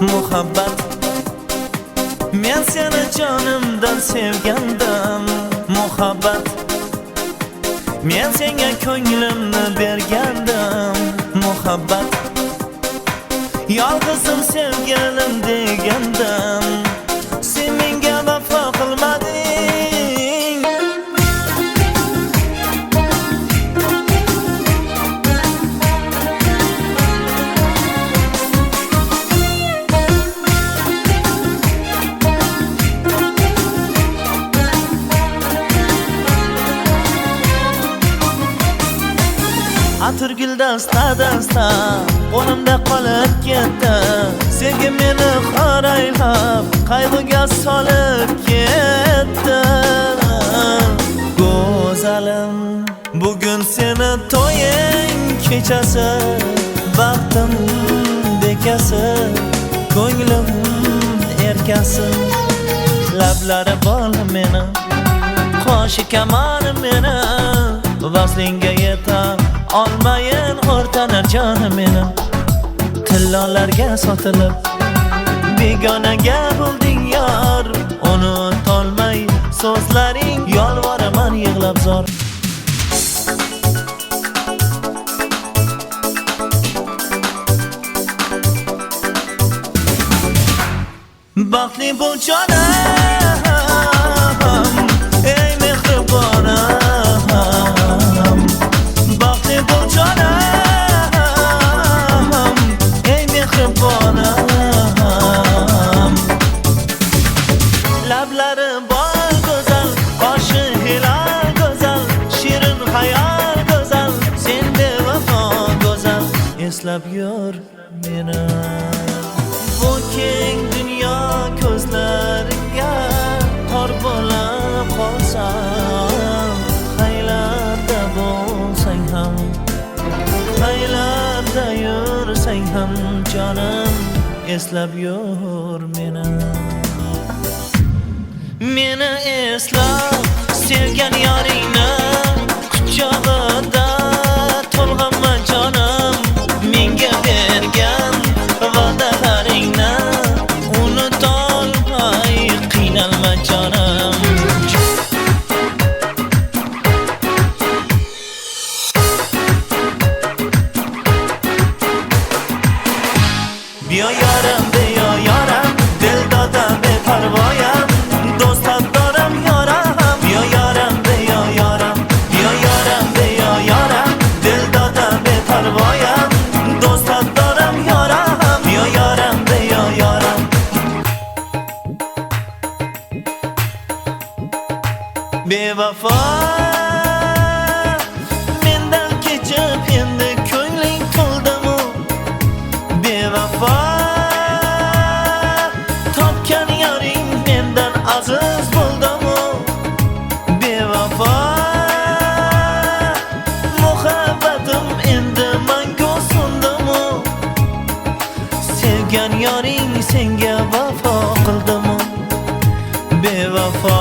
muhabbat. Men seni jonimdan sevgandim, muhabbat. Men senga ko'nglimni bergandim, muhabbat. Yolg'izim sevganim degandim, sen menga vafo qilmading. Atirgul dasta qo'limda qolib ketdi. Sevgi meni xaraylab qayg'uga solib ketdi. Go'zalim, bugun seni to'ying kechasi, baxtim bekasi, ko'nglim erkasi. Lablari bol meni, qoshi kamoni meni, vaslingga yetar olmayin o'rtanar jonim mening. Tillolarga sotilib begonaga bo'lding yor, unutolmay so'zlaring yolvoraman yig'lab zor. Baxtli bu jonim, ey mehribonim. Baxtli bu jonim, ey mehribonim. Lablari bol go'zal, qoshi hilal go'zal, shirin hayal go'zal, sen bevafo go'zal. Eslab yur meni bu keng dunyo ko'zlaringga tor bo'lib qolsam, haylarda bo'lsang ham, haylarda yursang ham jonim, eslab yur meni. Meni eslab sevgan yoringni quchog'ida to'lg'anma jonim, menga bergan va'dalaringni unutolmay qiynalma jonim. Biyo yorim, biyo yorim, dildoda beparvoyam, do'stdorim yorim. Biyo yorim, biyo yorim, biyo yorim, biyo yorim, dildoda beparvoyam, do'stdorim yorim. Biyo yorim, biyo yorim. Bevafo mendan kechib endi ko'ngling to'ldimi? Bevafo topgan yoring mendan aziz bo'ldimi? Bevafo muhabbatim endi mangu so'ndimi? Sevgan yoring senga vafo qildimi? Bevafo